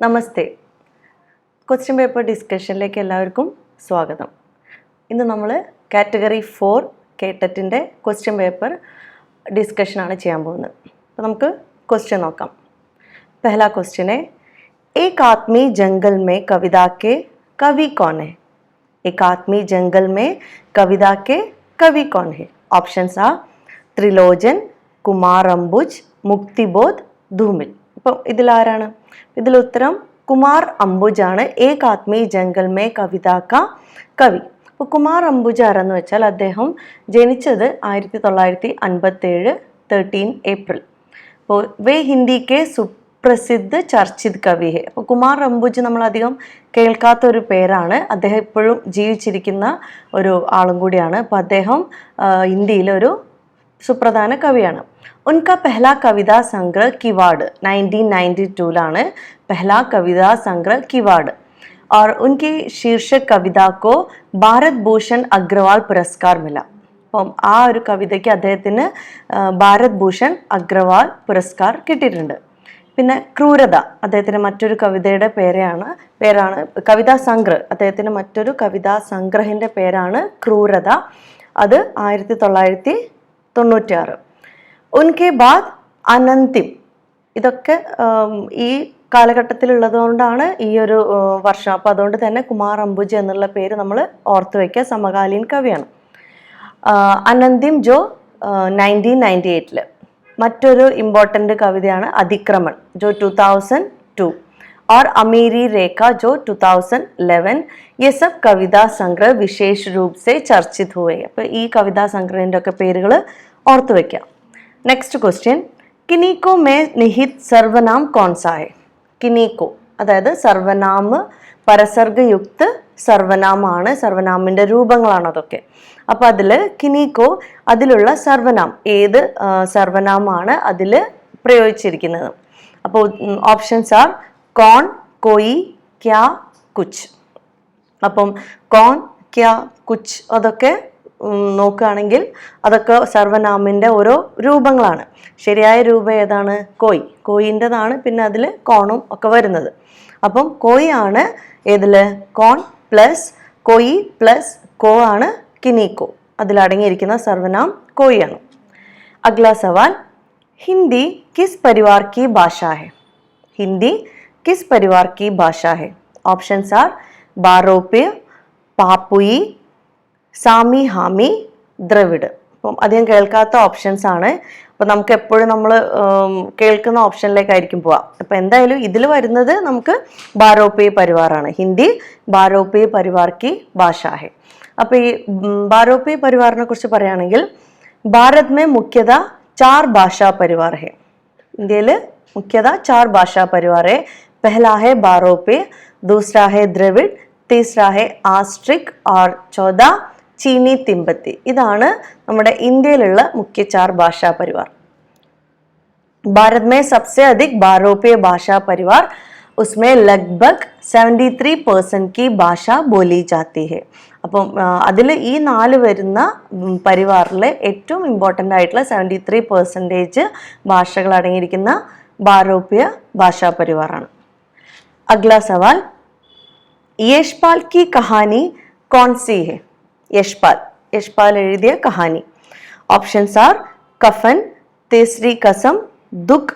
നമസ്തേ. Question paper ഡിസ്കഷനിലേക്ക് എല്ലാവർക്കും സ്വാഗതം. ഇന്ന് നമ്മൾ കാറ്റഗറി 4 കേട്ടറ്റിൻ്റെ ക്വസ്റ്റ്യൻ പേപ്പർ ഡിസ്കഷനാണ് ചെയ്യാൻ പോകുന്നത്. അപ്പോൾ നമുക്ക് ക്വസ്റ്റ്യൻ നോക്കാം. पहला क्वेश्चन है, एक आदमी जंगल में कविता के कवि कौन है? एक आदमी जंगल में कविता के कवि कौन है? ऑप्शंस आ त्रिलोचन, कुमार अंबुज, मुक्तिबोध, धूमिल. അപ്പോൾ ഇതിലാരാണ്? ഇതിൽ ഉത്തരം കുമാർ അംബുജ് ആണ്. ഏക് ആദ്മി ജംഗൽ മേ കവിത കാ കവി. അപ്പോൾ കുമാർ അംബുജ് ആരെന്ന് വെച്ചാൽ അദ്ദേഹം ജനിച്ചത് 1957 13 ഏപ്രിൽ. അപ്പോൾ വേ ഹിന്ദി കെ സുപ്രസിദ്ധ ചർച്ചിത് കവി ഹെ. അപ്പോൾ കുമാർ അംബുജ് നമ്മളധികം കേൾക്കാത്ത ഒരു പേരാണ്. അദ്ദേഹം ഇപ്പോഴും ജീവിച്ചിരിക്കുന്ന ഒരു ആളും കൂടിയാണ്. അപ്പോൾ അദ്ദേഹം ഇന്ത്യയിലൊരു സുപ്രധാന കവിയാണ്. उनका पहला कविता संग्रह किवाड़ 1992 पहला कविता संग्रह किवाड़ और उनकी शीर्षक कविता को भारत भूषण अग्रवाल पुरस्कार मिला. അപ്പം ആ ഒരു കവിതയ്ക്ക് അദ്ദേഹത്തിന് ഭാരത് ഭൂഷൺ അഗ്രവാൾ പുരസ്കാർ കിട്ടിയിട്ടുണ്ട്. പിന്നെ ക്രൂരത അദ്ദേഹത്തിന് മറ്റൊരു കവിതയുടെ പേരാണ് കവിതാ സംഗ്രഹ്. അദ്ദേഹത്തിന് മറ്റൊരു കവിതാ സംഗ്രഹിൻ്റെ പേരാണ് ക്രൂരത. അത് 1996. ഉൻകെ ബാദ് അനന്തിം. ഇതൊക്കെ ഈ കാലഘട്ടത്തിലുള്ളതുകൊണ്ടാണ് ഈ ഒരു വർഷം. അപ്പോൾ അതുകൊണ്ട് തന്നെ കുമാർ അംബുജ് എന്നുള്ള പേര് നമ്മൾ ഓർത്ത് വയ്ക്കുക. സമകാലീൻ കവിയാണ്. അനന്തിം ജോ 1998. മറ്റൊരു ഇമ്പോർട്ടൻ്റ് കവിതയാണ് അതിക്രമൺ ജോ 2002 और अमीरी रेखा जो 2011. ये सब कविता संग्रह विशेष रूप से चर्चित हुए. അപ്പോൾ ഈ കവിതാ സംഗ്രഹിൻ്റെ ഒക്കെ പേരുകൾ ഓർത്ത് വയ്ക്കാം. നെക്സ്റ്റ് ക്വസ്റ്റ്യൻ, കിനീക്കോ മേ നിഹിത് സർവനാം കോൺസാ ഹെ? കിനീക്കോ അതായത് സർവനാമ പരസർഗയുക്ത് സർവനാമാണ്. സർവനാമിൻ്റെ രൂപങ്ങളാണ് അതൊക്കെ. അപ്പോൾ അതിൽ കിനീക്കോ അതിലുള്ള സർവനാം ഏത് സർവനാമാണ് അതിൽ പ്രയോഗിച്ചിരിക്കുന്നത്? അപ്പോൾ ഓപ്ഷൻസ് ആർ കോൺ, കോയി, ക്യാ, കുച്ച്. അപ്പം കോൺ, ക്യാ, കുച്ച് അതൊക്കെ നോക്കുകയാണെങ്കിൽ അതൊക്കെ സർവനാമിൻ്റെ ഓരോ രൂപങ്ങളാണ്. ശരിയായ രൂപം ഏതാണ്? കോയ്. കോയിൻ്റെതാണ് പിന്നെ അതിൽ കോണും ഒക്കെ വരുന്നത്. അപ്പം കോയ് ആണ് ഏതിൽ? കോൺ പ്ലസ് കോയി പ്ലസ് കോ ആണ് കിനീക്കോ. അതിലടങ്ങിയിരിക്കുന്ന സർവനാം കോയിയാണ്. അഗ്ല സവാൽ, ഹിന്ദി കിസ് പരിവാർ കി ഭാഷ ഹെ? ഹിന്ദി കിസ് പരിവാർ കി ഭാഷ ഹെ? ഓപ്ഷൻസ് ആർ ബാറോപ്യ, പാപ്പുയി, സാമി ഹാമി, ദ്രവിഡ്. അപ്പം അധികം കേൾക്കാത്ത ഓപ്ഷൻസ് ആണ്. അപ്പം നമുക്ക് എപ്പോഴും നമ്മൾ കേൾക്കുന്ന ഓപ്ഷനിലേക്കായിരിക്കും പോവാം. അപ്പം എന്തായാലും ഇതിൽ വരുന്നത് നമുക്ക് ബാരോപ്പി പരിവാറാണ്. ഹിന്ദി ബാരോപ്പി പരിവാർ കി ഭാഷ ഹെ. അപ്പോൾ ഈ ബാരോപ്പി പരിവാറിനെ കുറിച്ച് പറയുകയാണെങ്കിൽ ഭാരത് മേ മുഖ്യത 4 ഭാഷാ പരിവാർ ഹെ. ഇന്ത്യയിൽ മുഖ്യത 4 ഭാഷാ പരിവാർ ഹെ. पहला है बारोपे, दूसरा है द्रविड, तीसरा है आस्ट्रिक और 14 चीनी तिब्बती. ഇതാണ് നമ്മുടെ ഇന്ത്യയിലുള്ള മുഖ്യ 4 ഭാഷാ പരിവാർ. भारत में सबसे अधिक बारोपीय भाषा परिवार, उसमें लगभग 73% की भाषा बोली जाती है. അപ്പം അതിൽ ഈ 4 വരുന്ന പരിവാറിലെ ഏറ്റവും ഇമ്പോർട്ടൻ്റ് ആയിട്ടുള്ള 73% ഭാഷകൾ അടങ്ങിയിരിക്കുന്ന ബാരോപ്യ ഭാഷാ പരിവാറാണ്. अगला सवाल, यशपाल की कहानी कौन सी है? यशपाल എഴുതിയ കഹാനി. ഓപ്ഷൻസ് ആർ കഫൻ, तीसरी कसम, ദുഃഖ്,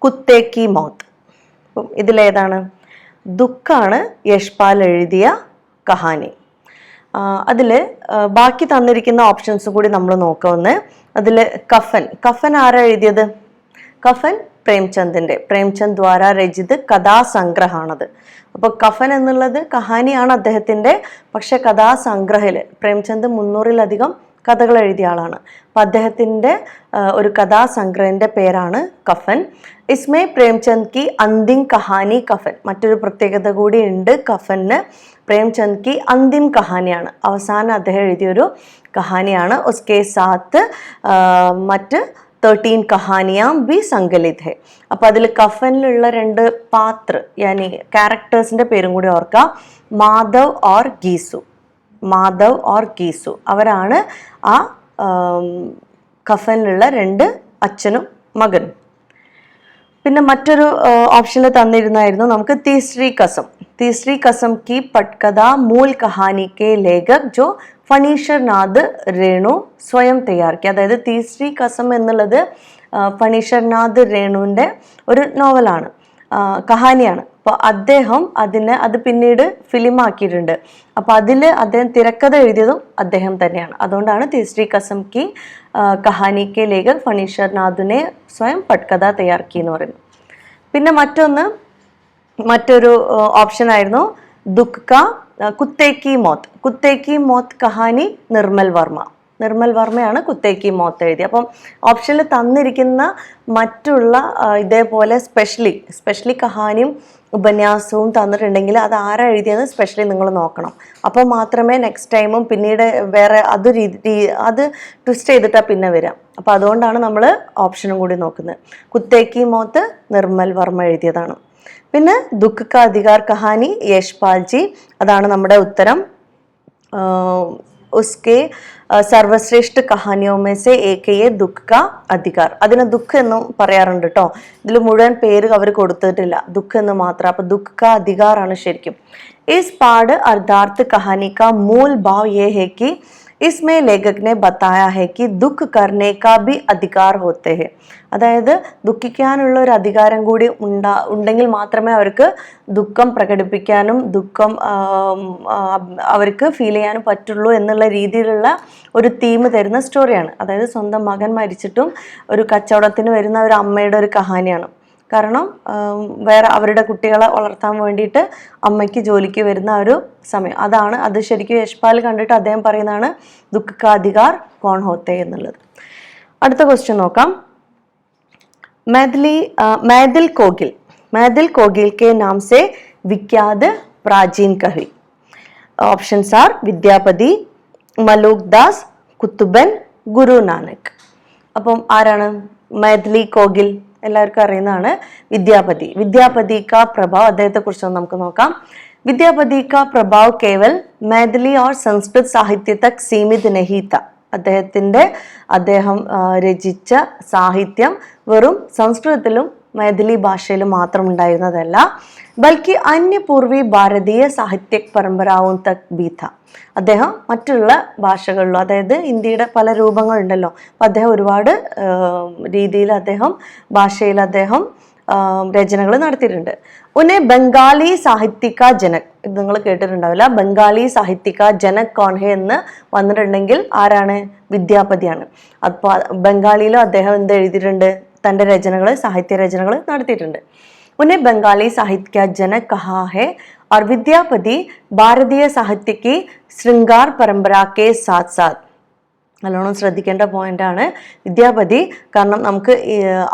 കുത്തേ കി മൗത്ത്. അപ്പം ഇതിലേതാണ്? ദുഃഖാണ് യശ്പാൽ എഴുതിയ കഹാനി. അതിൽ ബാക്കി തന്നിരിക്കുന്ന ഓപ്ഷൻസ് കൂടി നമ്മൾ നോക്കാവുന്ന. അതിൽ കഫൻ ആരാ എഴുതിയത്? കഫൻ പ്രേംചന്ദ് ദ്വാര രചിത് കഥാസംഗ്രഹാണത്. അപ്പോൾ കഫൻ എന്നുള്ളത് കഹാനിയാണ് അദ്ദേഹത്തിൻ്റെ. പക്ഷെ കഥാസംഗ്രഹിൽ പ്രേംചന്ദ് 300-ലധികം കഥകൾ എഴുതിയ ആളാണ്. അപ്പം അദ്ദേഹത്തിൻ്റെ ഒരു കഥാസംഗ്രഹിൻ്റെ പേരാണ് കഫൻ. ഇസ്മേ പ്രേംചന്ദ് കി അന്തിം കഹാനി കഫൻ. മറ്റൊരു പ്രത്യേകത കൂടി ഉണ്ട് കഫന്. പ്രേംചന്ദ് കി അന്തിം കഹാനിയാണ്, അവസാനം അദ്ദേഹം എഴുതിയൊരു കഹാനിയാണ്. ഉസ്കെ സാത്ത് മറ്റ് 13 കഹാനിയാം ബി സങ്കലിത് ഹെ. അപ്പോൾ അതിൽ കഫനിലുള്ള 2 പാത്ര യാനി ക്യാരക്ടേഴ്സിൻ്റെ പേരും കൂടി ഓർക്കാം. മാധവ് ഓർ ഗീസു അവരാണ് ആ കഫനിലുള്ള 2 അച്ഛനും മകനും. പിന്നെ മറ്റൊരു ഓപ്ഷനിൽ തന്നിരുന്നായിരുന്നു നമുക്ക് तीसरी कसम. तीसरी कसम की पटकथा मूल कहानी के लेखक जो ഫണീഷർ നാഥ് രേണു സ്വയം തയ്യാറാക്കി. അതായത് तीसरी कसम എന്നുള്ളത് ഫണീഷർ നാഥ് രേണുവിൻ്റെ ഒരു നോവലാണ്, കഹാനിയാണ്. അപ്പോൾ അദ്ദേഹം അത് പിന്നീട് ഫിലിമാക്കിയിട്ടുണ്ട്. അപ്പോൾ അതിൽ അദ്ദേഹം തിരക്കഥ എഴുതിയതും അദ്ദേഹം തന്നെയാണ്. അതുകൊണ്ടാണ് तीसरी कसम की കഹാനി കെ ലേഖക് ഫണീഷർ നാഥിനെ സ്വയം പട്കഥ തയ്യാറാക്കി എന്ന് പറയുന്നു. പിന്നെ മറ്റൊരു ഓപ്ഷൻ ആയിരുന്നു ദുഃഖ കാ കുത്തേ കി മോത്ത്. കുത്തേ കി മോത്ത് കഹാനി നിർമ്മൽ വർമ്മയാണ് കുത്തേ കി മോത്ത് എഴുതി. അപ്പം ഓപ്ഷനിൽ തന്നിരിക്കുന്ന മറ്റുള്ള ഇതേപോലെ സ്പെഷ്യലി കഹാനിയും ഉപന്യാസവും തന്നിട്ടുണ്ടെങ്കിൽ അത് ആരാ എഴുതിയെന്ന് സ്പെഷ്യലി നിങ്ങൾ നോക്കണം. അപ്പോൾ മാത്രമേ നെക്സ്റ്റ് ടൈമും പിന്നീട് വേറെ അത് ട്വിസ്റ്റ് ചെയ്തിട്ടാണ് പിന്നെ വരാം. അപ്പോൾ അതുകൊണ്ടാണ് നമ്മൾ ഓപ്ഷനും കൂടി നോക്കുന്നത്. കുത്തേ കി മോത്ത് നിർമ്മൽ വർമ്മ എഴുതിയതാണ്. പിന്നെ ദുഃഖ കാ അധികാർ കഹാനി യശ്പാൽ ജി, അതാണ് നമ്മുടെ ഉത്തരം. ഉസ്കെ സർവശ്രേഷ്ഠ കഹാനിയോമേസെ ഏകയെ ദുഃഖ കാ അധികാർ. അതിനെ ദുഃഖ എന്നും പറയാറുണ്ട് കേട്ടോ. ഇതിൽ മുഴുവൻ പേര് അവർ കൊടുത്തിട്ടില്ല, ദുഃഖ എന്ന് മാത്രം. അപ്പൊ ദുഃഖ കാ അധികാർ ആണ് ശരിക്കും. ഇസ് പാഠ അർദ്ധാർത്ഥ കഹാനി കാ മൂൽ ഭാവ് യേ ഹെ കി इसमें लेखक ने बताया है कि दुख करने का भी अधिकार होते हैं. അതായത് ദുഃഖിക്കാനുള്ള ഒരു അധികാരം കൂടി ഉണ്ടെങ്കിൽ മാത്രമേ അവർക്ക് ദുഃഖം പ്രകടിപ്പിക്കാനും ദുഃഖം അവർക്ക് ഫീൽ ചെയ്യാനും പറ്റുള്ളൂ എന്നുള്ള രീതിയിലുള്ള ഒരു തീം തരുന്ന സ്റ്റോറിയാണ്. അതായത് സ്വന്തം മകൻ മരിച്ചിട്ടും ഒരു കച്ചവടത്തിന് വരുന്ന ഒരു അമ്മയുടെ ഒരു കഹാനിയാണ്. കാരണം വേറെ അവരുടെ കുട്ടികളെ വളർത്താൻ വേണ്ടിയിട്ട് അമ്മയ്ക്ക് ജോലിക്ക് വരുന്ന ഒരു സമയം അത് ശരിക്കും യശ്പാൽ കണ്ടിട്ട് അദ്ദേഹം പറയുന്നതാണ് ദുഃഖ കാ അധികാർ കോൺ ഹോത്തെ എന്നുള്ളത്. അടുത്ത ക്വസ്റ്റ്യൻ നോക്കാം. मैथिल कोगिल के नाम से विख्यात प्राचीन कवि. Options are Vidyapati, മലൂക്ദാസ്, കുത്തുബൻ, Guru Nanak. അപ്പം ആരാണ് मैथिली कोगिल? എല്ലാവർക്കും അറിയുന്നതാണ് വിദ്യാപതി കാ പ്രഭാവ്. അദ്ദേഹത്തെ കുറിച്ച് നമുക്ക് നോക്കാം. विद्यापति का प्रभाव केवल मैथिली और संस्कृत साहित्य तक सीमित नहीं था. അദ്ദേഹം രചിച്ച സാഹിത്യം വെറും സംസ്കൃതത്തിലും मैथिली ഭാഷയിലും മാത്രം ഉണ്ടായിരുന്നതല്ല, ബൽക്കി അന്യ പൂർവി ഭാരതീയ സാഹിത്യ പരമ്പരാവും തക് ഭി ഥ. അദ്ദേഹം മറ്റുള്ള ഭാഷകളിലും, അതായത് ഇന്ത്യയുടെ പല രൂപങ്ങളുണ്ടല്ലോ, അപ്പം അദ്ദേഹം ഒരുപാട് രീതിയിൽ ഭാഷയിൽ രചനകൾ നടത്തിയിട്ടുണ്ട്. ഉന്നെ ബംഗാളി സാഹിത്യക ജനക്, ഇത് നിങ്ങൾ കേട്ടിട്ടുണ്ടാവില്ല. ബംഗാളി സാഹിത്യക ജനക് കോൺ ഹെ എന്ന് വന്നിട്ടുണ്ടെങ്കിൽ ആരാണ്? വിദ്യാപതിയാണ്. അപ്പോൾ ബംഗാളിയിലും അദ്ദേഹം എന്ത് എഴുതിയിട്ടുണ്ട്? തൻ്റെ സാഹിത്യ രചനകൾ നടത്തിയിട്ടുണ്ട്. ഉന്നെ ബംഗാളി സാഹിത്യ ജനക് കഹാ ഹെ और विद्यापति भारतीय साहित्य की श्रृंगार परंपरा के साथ साथ. നല്ലോണം ശ്രദ്ധിക്കേണ്ട പോയിന്റാണ് വിദ്യാപതി. കാരണം നമുക്ക്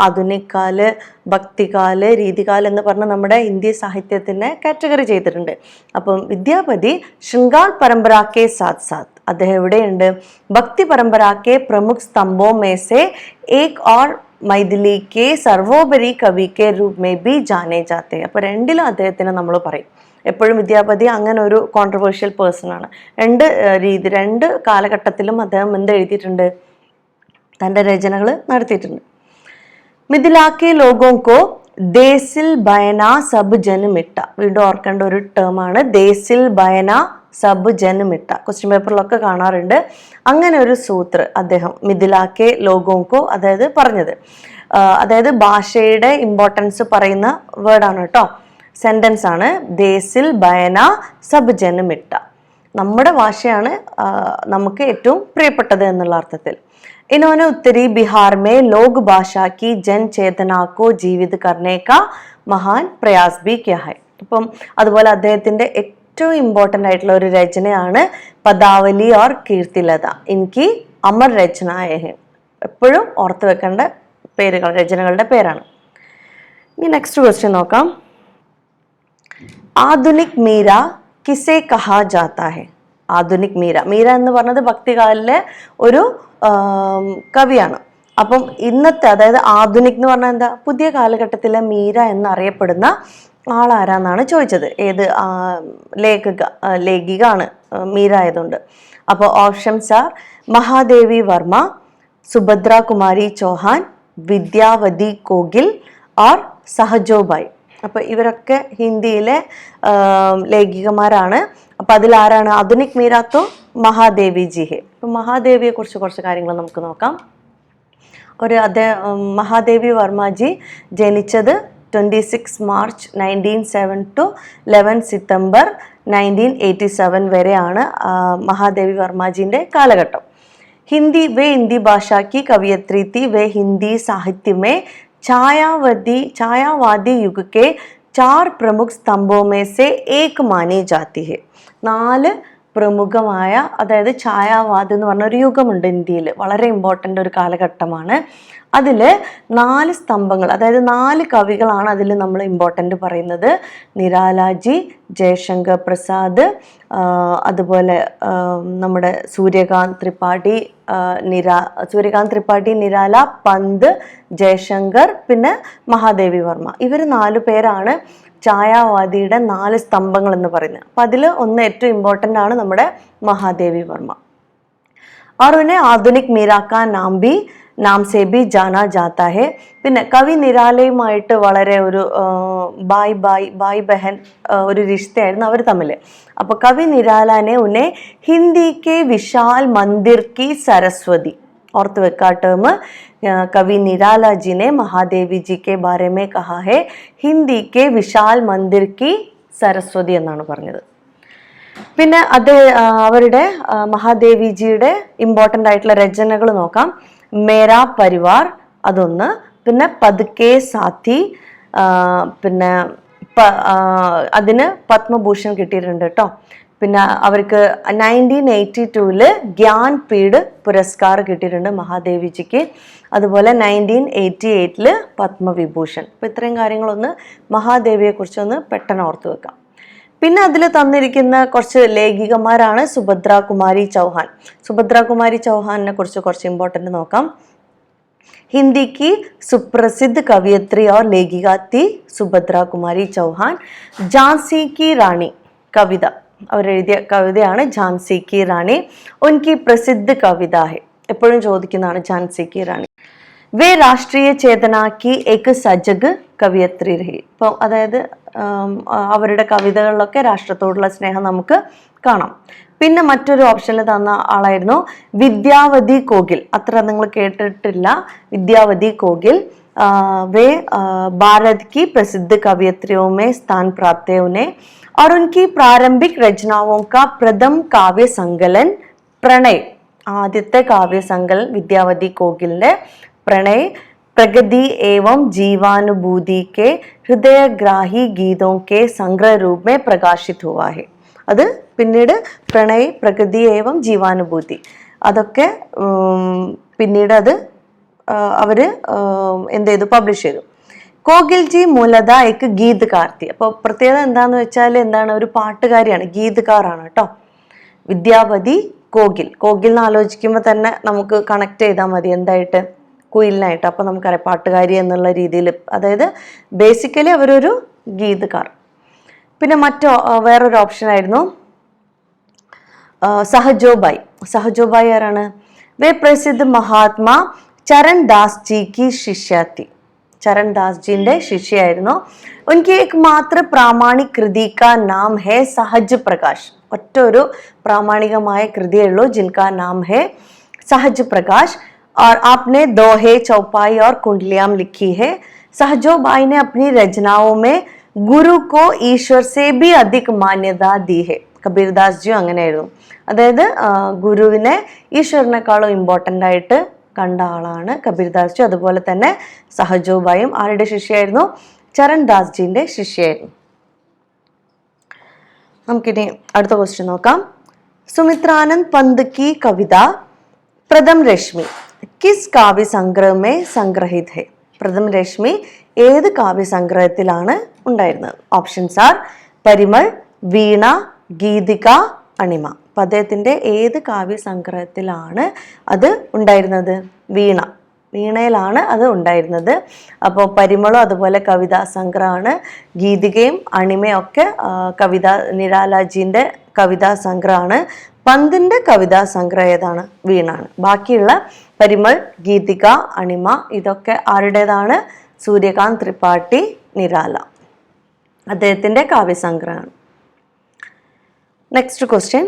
ആധുനിക് കാല്, ഭക്തികാല്, രീതികാല് എന്ന് പറഞ്ഞ നമ്മുടെ ഇന്ത്യ സാഹിത്യത്തിനെ കാറ്റഗറി ചെയ്തിട്ടുണ്ട്. അപ്പം വിദ്യാപതി ശൃംഗാർ പരമ്പരാക്കെ സാത്ത് സാത്ത് അദ്ദേഹം എവിടെയുണ്ട്? ഭക്തി പരമ്പരാക്കെ പ്രമുഖ സ്തംഭോ മേസെ ഏക് ഓർ മൈഥിലി കെ സർവോപരി കവി K Roop may be Jane ജാത്തെ. അപ്പോൾ രണ്ടിലും അദ്ദേഹത്തിനെ നമ്മൾ പറയും. എപ്പോഴും വിദ്യാപതി അങ്ങനെ ഒരു കോൺട്രവേഴ്ഷ്യൽ പേഴ്സൺ ആണ്. രണ്ട് കാലഘട്ടത്തിലും അദ്ദേഹം എന്ത് എഴുതിയിട്ടുണ്ട്? തൻ്റെ രചനകൾ നടത്തിയിട്ടുണ്ട്. മിഥിലാക്കെ ലോഗോങ്കോ ദേശിൽ ബയന സബ് ജനമിട്ട. വീണ്ടും ഓർക്കേണ്ട ഒരു ടേമാണ് ദേശിൽ ബയന സബ് ജനമിട്ട. ക്വസ്റ്റ്യൻ പേപ്പറിലൊക്കെ കാണാറുണ്ട്. അങ്ങനെ ഒരു സൂത്ര അദ്ദേഹം മിഥിലാക്കെ ലോഗോങ്കോ അതായത് പറഞ്ഞത്, അതായത് ഭാഷയുടെ ഇമ്പോർട്ടൻസ് പറയുന്ന വേർഡാണ് കേട്ടോ, സെന്റൻസ് ആണ്. ദേശിൽ ബയന സബ് ജനമിട്ട, നമ്മുടെ ഭാഷയാണ് നമുക്ക് ഏറ്റവും പ്രിയപ്പെട്ടത് എന്നുള്ള അർത്ഥത്തിൽ. ഇനോനെ ഉത്തരി ബിഹാർ മേ ലോക് ഭാഷ കി ജൻ ചേതന കോ ജീവിത് കർണേ കാ മഹാൻ പ്രയാസ് ബി ക്യാ ഹൈ. ഇപ്പം അതുപോലെ അദ്ദേഹത്തിന്റെ ഏറ്റവും ഇമ്പോർട്ടൻ്റ് ആയിട്ടുള്ള ഒരു രചനയാണ് പദാവലി ഓർ കീർത്തിലത. എനിക്ക് അമർ രചനായ ഹെ. എപ്പോഴും ഓർത്ത് വെക്കേണ്ട പേരുകൾ, രചനകളുടെ പേരാണ്. ഇനി നെക്സ്റ്റ് ക്വസ്റ്റ്യൻ നോക്കാം. ആധുനിക് മീര കിസെ കഹാ ജാത്ത ഹെ? ആധുനിക് മീര എന്ന് പറഞ്ഞത് ഭക്തികാലിലെ ഒരു കവിയാണ്. അപ്പം ഇന്നത്തെ, അതായത് ആധുനിക് എന്ന് പറഞ്ഞാൽ എന്താ? പുതിയ കാലഘട്ടത്തിലെ മീര എന്നറിയപ്പെടുന്ന ആളാരാന്നാണ് ചോദിച്ചത്. ഏത് ലേഖിക ആണ് മീര ആയതുകൊണ്ട്. അപ്പോൾ ഓപ്ഷൻസ് ആർ മഹാദേവി വർമ്മ, സുഭദ്ര കുമാരി ചൗഹാൻ, വിദ്യാവതി കോഗിൽ और സഹജോബായി. അപ്പോൾ ഇവരൊക്കെ ഹിന്ദിയിലെ ലേഖികമാരാണ്. അപ്പം അതിലാരാണ്? ആധുനിക് മീരാ തോ മഹാദേവി ജി ഹെ. അപ്പം മഹാദേവിയെ കുറിച്ച് കുറച്ച് കാര്യങ്ങൾ നമുക്ക് നോക്കാം. മഹാദേവി വർമ്മജി ജനിച്ചത് 26 മാർച്ച് 1907 ടു 11 സെപ്റ്റംബർ 1987 വരെയാണ് മഹാദേവി വർമ്മജിൻ്റെ കാലഘട്ടം. वे हिंदी भाषा की कवयित्री थी. वे हिंदी साहित्य में छायावादी युग के 4 प्रमुख स्तंभों में से एक मानी जाती है. 4 പ്രമുഖമായ, അതായത് ഛായാവാദം എന്ന് പറഞ്ഞ ഒരു യുഗമുണ്ട് ഇന്ത്യയിൽ, വളരെ ഇമ്പോർട്ടൻ്റ് ഒരു കാലഘട്ടമാണ്. അതിൽ 4 സ്തംഭങ്ങൾ, അതായത് 4 കവികളാണ് അതിൽ നമ്മൾ ഇമ്പോർട്ടൻ്റ് പറയുന്നത്. നിരാലാജി, ജയശങ്കർ പ്രസാദ്, അതുപോലെ നമ്മുടെ സൂര്യകാന്ത് ത്രിപാഠി, നിരാല, പന്ത്, ജയശങ്കർ, പിന്നെ മഹാദേവി വർമ്മ. ഇവർ 4 പേരാണ് ഛായാവാദിയുടെ 4 സ്തംഭങ്ങൾ എന്ന് പറയുന്നത്. അപ്പം അതിൽ ഒന്ന് ഏറ്റവും ഇമ്പോർട്ടൻ്റ് ആണ് നമ്മുടെ മഹാദേവി വർമ്മ. और उन्हें आधुनिक मीरा का नाम से भी जाना जाता है. പിന്നെ കവി നിരാലയുമായിട്ട് വളരെ ഒരു ബായ് ബഹൻ ഒരു റിശ്തയായിരുന്നു അവർ തമ്മിൽ. അപ്പോൾ കവി നിരാലാനെ ഉന്നെ ഹിന്ദി കെ വിശാൽ മന്ദിർ കി സരസ്വതി, ഓർത്ത് വെക്കാ ടേം. कवि निराला जी ने महादेवी जी के बारे में कहा है हिंदी के विशाल मंदिर की सरस्वती എന്നാണ് പറഞ്ഞത്. പിന്നെ അവരുടെ മഹാദേവിജിയുടെ ഇമ്പോർട്ടൻ്റ് ആയിട്ടുള്ള രചനകൾ നോക്കാം. മേരാ പരിവാർ അതൊന്ന്, പിന്നെ പതുക്കെ സാത്തി, പിന്നെ അതിന് പത്മഭൂഷൺ കിട്ടിയിട്ടുണ്ട് കേട്ടോ. പിന്നെ അവർക്ക് 1982 ജ്ഞാൻപീഠ് പുരസ്കാർ കിട്ടിയിട്ടുണ്ട് മഹാദേവിജിക്ക്. അതുപോലെ 1988 പത്മവിഭൂഷൺ. അപ്പോൾ ഇത്രയും കാര്യങ്ങളൊന്ന് മഹാദേവിയെക്കുറിച്ചൊന്ന് പെട്ടെന്ന് ഓർത്ത് വെക്കാം. പിന്നെ അതിൽ തന്നിരിക്കുന്ന കുറച്ച് ലേഖികമാരാണ് സുഭദ്ര കുമാരി ചൗഹാൻ. സുഭദ്ര കുമാരി ചൗഹാനെ കുറിച്ച് കുറച്ച് ഇമ്പോർട്ടൻ്റ് നോക്കാം. हिंदी की सुप्रसिद्ध कवयित्री और लेखिका थी सुभद्रा कुमारी चौहान. झांसी की रानी कविത അവരെഴുതിയ കവിതയാണ് ഝാൻസി കി റാണി. ഉൻകി പ്രസിദ്ധ കവിത ഹെ, എപ്പോഴും ചോദിക്കുന്നതാണ് ഝാൻസി കി റാണി. വേ രാഷ്ട്രീയ ചേതന കി ഏക് സജഗ് കവിയത്രി രഹി. ഇപ്പോൾ അതായത് അവരുടെ കവിതകളിലൊക്കെ രാഷ്ട്രത്തോടുള്ള സ്നേഹം നമുക്ക് കാണാം. പിന്നെ മറ്റൊരു ഓപ്ഷനിൽ തന്ന ആളായിരുന്നു വിദ്യാവതി കോകിൽ. അത്ര നിങ്ങൾ കേട്ടിട്ടില്ല. വിദ്യാവതി കോകിൽ वे भारत की प्रसिद्ध कवयित्रियों में स्थान प्राप्त है उन्हें. और उनकी प्रारंभिक रचनाओं का प्रथम काव्य संकलन प्रणय, ആദ്യത്തെ കാവ്യ സങ്കലൻ വിദ്യാവതി കോകിലിന്റെ प्रणय प्रगति एवं जीवानुभूति के हृदयग्राही गीतों के संग्रह रूप में प्रकाशित हुआ है. അത് പിന്നീട് പ്രണയ്, പ്രകൃതി ഏവം ജീവാനുഭൂതി, അതൊക്കെ പിന്നീട് അത് അവർ എന്ത് ചെയ്തു, പബ്ലിഷ് ചെയ്തു. കോകിൽജി മൂലത എക്ക് ഗീത്കാർ തി. അപ്പോൾ പ്രത്യേകത എന്താന്ന് വെച്ചാൽ എന്താണ്, ഒരു പാട്ടുകാരിയാണ്, ഗീത്കാറാണ് കേട്ടോ. വിദ്യാവതി കോകിൽ, കോകിൽ എന്ന് ആലോചിക്കുമ്പോൾ തന്നെ നമുക്ക് കണക്ട് ചെയ്താൽ മതി എന്തായിട്ട്, കുയിലിനായിട്ട്. അപ്പോൾ നമുക്കറിയാം പാട്ടുകാരി എന്നുള്ള രീതിയിൽ, അതായത് ബേസിക്കലി അവരൊരു ഗീത്കാർ. പിന്നെ വേറൊരു ഓപ്ഷൻ ആയിരുന്നു സഹജോബായി. സഹജോബായി ആരാണ്? വേ പ്രസിദ്ധ മഹാത്മാ ചരൺ ദാസ് ജി കി ശിഷ്യാത്തി. ചരൺ ദാസ് ജിന്റെ ശിഷ്യയായിരുന്നു. ഉൻകി ഏക് മാത്ര പ്രാമാണിക് കൃതി കാ നാം ഹേ സഹജ് പ്രകാശ്. ഒറ്റ ഒരു പ്രാമാണികമായ കൃതിയേ ഉള്ളൂ, ജിൻകാ നാം ഹേ സഹജ് പ്രകാശ്. और आपने दोहे, चौपाई और कुंडलियां लिखी है. सहजोबाई ने अपनी रचनाओं में ഗുരു കോ ഈശ്വർ സേ ബി അധിക് മാന്യത ദി ഹെ. കബീർദാസ് ജി അങ്ങനെയായിരുന്നു. അതായത് ഗുരുവിനെ ഈശ്വരനേക്കാളും ഇമ്പോർട്ടൻ്റ് ആയിട്ട് കണ്ട ആളാണ് കബീർദാസ് ജി. അതുപോലെ തന്നെ സഹജോബായും ആരുടെ ശിഷ്യയായിരുന്നു? ചരൺ ദാസ് ജിന്റെ ശിഷ്യയായിരുന്നു. നമുക്കിനി അടുത്ത ക്വസ്റ്റ്യൻ നോക്കാം. സുമിത്രാനന്ദ് പന്ത് കി കവിത പ്രഥം രശ്മി കിസ് കാവ്യ സംഗ്രഹമേ സംഗ്രഹിത് ഹെ. പ്രഥം രശ്മി ഏത് കാവ്യസംഗ്രഹത്തിലാണ് ഉണ്ടായിരുന്നത്? ഓപ്ഷൻസ് ആർ പരിമൾ, വീണ, ഗീതിക, അണിമ. അപ്പം അദ്ദേഹത്തിൻ്റെ ഏത് കാവ്യസംഗ്രഹത്തിലാണ് അത് ഉണ്ടായിരുന്നത്? വീണയിലാണ് അത് ഉണ്ടായിരുന്നത്. അപ്പോൾ പരിമളും അതുപോലെ കവിതാ സംഗ്രഹമാണ്. ഗീതികയും അണിമയും ഒക്കെ നിരാലാജിൻ്റെ കവിതാ സംഗ്രഹമാണ്. പന്തിൻ്റെ കവിതാ സംഗ്രഹം ഏതാണ്? വീണാണ്. ബാക്കിയുള്ള പരിമൾ, ഗീതിക, അണിമ ഇതൊക്കെ ആരുടേതാണ്? സൂര്യകാന്ത് ത്രിപാഠി നിരാല. അദ്ദേഹത്തിൻ്റെ കാവ്യസംഗ്രഹമാണ്. നെക്സ്റ്റ് ക്വസ്റ്റ്യൻ,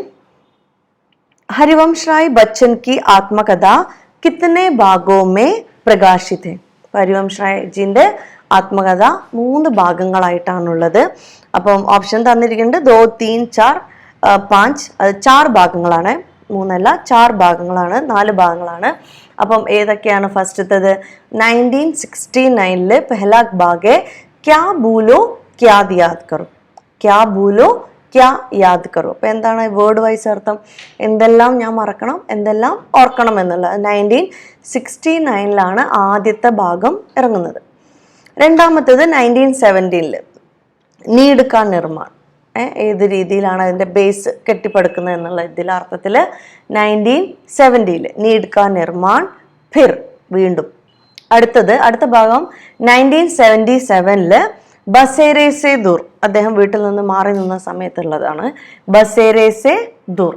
हरिवंश राय बच्चन की आत्मकथा कितने भागों में प्रकाशित है? ഹരിവംശ് റായ് ജിന്റെ ആത്മകഥ 3 ഭാഗങ്ങളായിട്ടാണുള്ളത്. അപ്പം ഓപ്ഷൻ തന്നിരിക്കുന്നുണ്ട് 2, 3, 4, 5. അത് 4 ഭാഗങ്ങളാണ്, 3 അല്ല 4 ഭാഗങ്ങളാണ്, 4 ഭാഗങ്ങളാണ്. അപ്പം ഏതൊക്കെയാണ്? ഫസ്റ്റത്തത് 1969 പെഹ്ലാ ഭാഗ് ക്യാ ഭൂലോ ക്യാ യാദ് കറോ, ക്യാ ഭൂലോ ക്യാ യാദ് കറോ. അപ്പം എന്താണ് വേർഡ് വൈസ് അർത്ഥം? എന്തെല്ലാം ഞാൻ മറക്കണം, എന്തെല്ലാം ഓർക്കണം എന്നുള്ളത്. 1969 ആദ്യത്തെ ഭാഗം ഇറങ്ങുന്നത്. രണ്ടാമത്തേത് 1970 നീഡ് കാ നിർമ്മാൺ. ഏത് രീതിയിലാണ് അതിൻ്റെ ബേസ് കെട്ടിപ്പടുക്കുന്നത് എന്നുള്ള ഇതിലെ അർത്ഥത്തിൽ 1970 നീഡ് കാ നിർമ്മാൺ ഫിർ വീണ്ടും. അടുത്ത ഭാഗം 1977 ബസേരെ സെ ദൂർ, അദ്ദേഹം വീട്ടിൽ നിന്ന് മാറി നിന്ന സമയത്തുള്ളതാണ്. ബസേരെ സെ ദൂർ.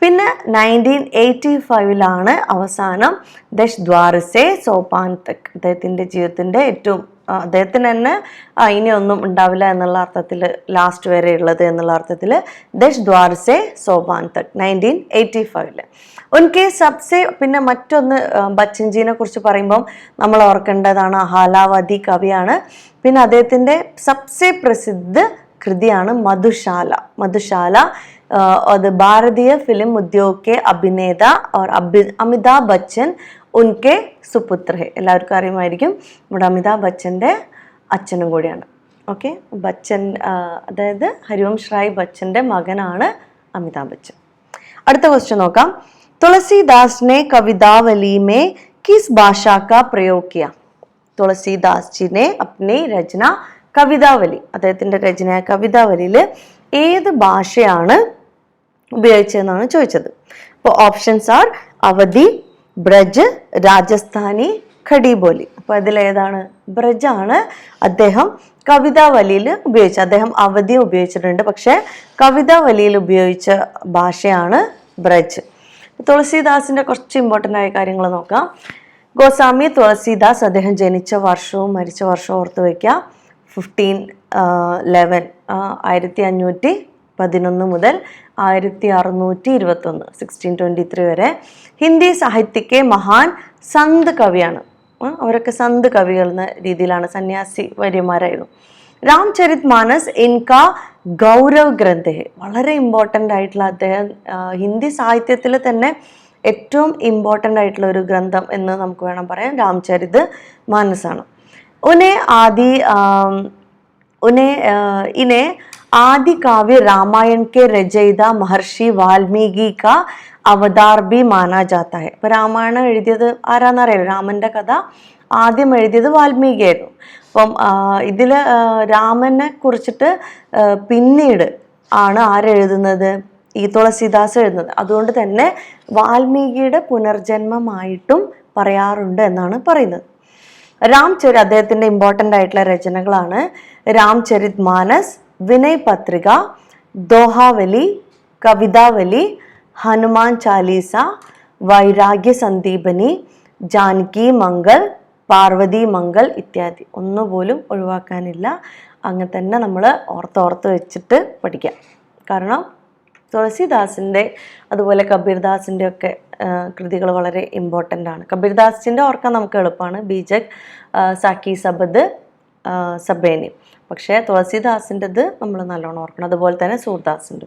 പിന്നെ 1985 അവസാനം ദശ് ദ്വാര സെ സോപാൻ തക്, അദ്ദേഹത്തിൻ്റെ ജീവിതത്തിൻ്റെ ഏറ്റവും അദ്ദേഹത്തിന് തന്നെ ഇനിയൊന്നും ഉണ്ടാവില്ല എന്നുള്ള അർത്ഥത്തിൽ, ലാസ്റ്റ് വരെ ഉള്ളത് എന്നുള്ള അർത്ഥത്തിൽ ദശ് ദ്വാര സെ സോപാൻ തക് 1985. ഉൻകെ സബ്സെ, പിന്നെ മറ്റൊന്ന് ബച്ചൻജീനെ കുറിച്ച് പറയുമ്പം നമ്മൾ ഓർക്കേണ്ടതാണ് ഹാലാവതി കവിയാണ്. പിന്നെ അദ്ദേഹത്തിൻ്റെ സബ്സെ പ്രസിദ്ധ കൃതിയാണ് മധുശാല. മധുശാല അത് ഭാരതീയ ഫിലിം ഉദ്योग के अभिनेता और അമിതാഭ് ബച്ചൻ ഉൻകെ സുപുത്ര ഹെ. എല്ലാവർക്കും അറിയുമായിരിക്കും, നമ്മുടെ അമിതാഭ് ബച്ചൻ്റെ അച്ഛനും കൂടിയാണ്. ഓക്കെ, ബച്ചൻ അതായത് ഹരിവംശ് റായ് ബച്ചൻ്റെ മകനാണ് അമിതാഭ് ബച്ചൻ. അടുത്ത ക്വസ്റ്റ്യൻ നോക്കാം. തുളസീദാസ് ने कवितावली में किस भाषा का प्रयोग किया? തുളസീദാസ് ജി ने अपनी रचना കവിതാവലി, അദ്ദേഹത്തിൻ്റെ രചനയായ കവിതാവലിയിൽ ഏത് ഭാഷയാണ് ഉപയോഗിച്ചതെന്നാണ് ചോദിച്ചത്. അപ്പോൾ ഓപ്ഷൻസ് ആർ അവധി, ബ്രജ്, രാജസ്ഥാനി, ഖഡീബോലി. അപ്പോൾ അതിലേതാണ്? ബ്രജാണ് അദ്ദേഹം കവിതാവലിയിൽ ഉപയോഗിച്ചത്. അദ്ദേഹം അവധി ഉപയോഗിച്ചിട്ടുണ്ട്, പക്ഷേ കവിതാവലിയിൽ ഉപയോഗിച്ച ഭാഷയാണ് ബ്രജ്. തുളസീദാസിൻ്റെ കുറച്ച് ഇമ്പോർട്ടൻ്റ് ആയ കാര്യങ്ങൾ നോക്കാം. ഗോസ്വാമി തുളസീദാസ്, അദ്ദേഹം ജനിച്ച വർഷവും മരിച്ച വർഷവും ഓർത്ത് വയ്ക്കുക. 1511 1511 മുതൽ 1621 1623 വരെ. ഹിന്ദി സാഹിത്യക്കെ മഹാൻ സന്ത് കവിയാണ്. അവരൊക്കെ സന്ത് കവികൾ എന്ന രീതിയിലാണ്, സന്യാസി വര്യന്മാരായിരുന്നു. രാംചരിത് മാനസ് ഇൻകാ ഗൗരവ് ഗ്രന്ഥ, വളരെ ഇമ്പോർട്ടൻ്റ് ആയിട്ടുള്ള അദ്ദേഹം ഹിന്ദി സാഹിത്യത്തിൽ തന്നെ ഏറ്റവും ഇമ്പോർട്ടൻ്റ് ആയിട്ടുള്ള ഒരു ഗ്രന്ഥം എന്ന് നമുക്ക് വേണം പറയാൻ രാംചരിത് മാനസാണ്. इन्हें आदि काव्य रामायण के रचयिता महर्षि वाल्मीकि का അവതാർ ബി മാനാ ജാത്ത ഹെ. അപ്പോൾ രാമായണം എഴുതിയത് ആരാന്നറിയാലോ, രാമൻ്റെ കഥ ആദ്യം എഴുതിയത് വാൽമീകി ആയിരുന്നു. അപ്പം ഇതിൽ രാമനെ കുറിച്ചിട്ട് പിന്നീട് ആണ് ആരെഴുതുന്നത്? ഈ തുളസീദാസ് എഴുതുന്നത്. അതുകൊണ്ട് തന്നെ വാൽമീകിയുടെ പുനർജന്മമായിട്ടും പറയാറുണ്ട് എന്നാണ് പറയുന്നത്. രാംചരിത് അദ്ദേഹത്തിൻ്റെ ഇമ്പോർട്ടൻ്റ് ആയിട്ടുള്ള രചനകളാണ് രാംചരിത് മാനസ്, വിനയ് പത്രിക, ദോഹാവലി, കവിതാവലി, ഹനുമാൻ ചാലീസ, വൈരാഗ്യ സന്ദീപനി, ജാനകി മംഗൾ, പാർവതി മംഗൾ ഇത്യാദി. ഒന്നുപോലും ഒഴിവാക്കാനില്ല. അങ്ങനെ തന്നെ നമ്മൾ ഓർത്ത് വെച്ചിട്ട് പഠിക്കാം. കാരണം തുളസീദാസിൻ്റെ അതുപോലെ കബീർദാസിൻ്റെ ഒക്കെ കൃതികൾ വളരെ ഇമ്പോർട്ടൻ്റ് ആണ്. കബീർദാസിൻ്റെ ഓർക്കാൻ നമുക്ക് എളുപ്പമാണ്, ബീജക്, സാക്കി സബദ്, സബേനി. പക്ഷേ തുളസീദാസിൻ്റെത് നമ്മൾ നല്ലോണം ഓർക്കണം. അതുപോലെ തന്നെ സൂർദാസിൻ്റെ.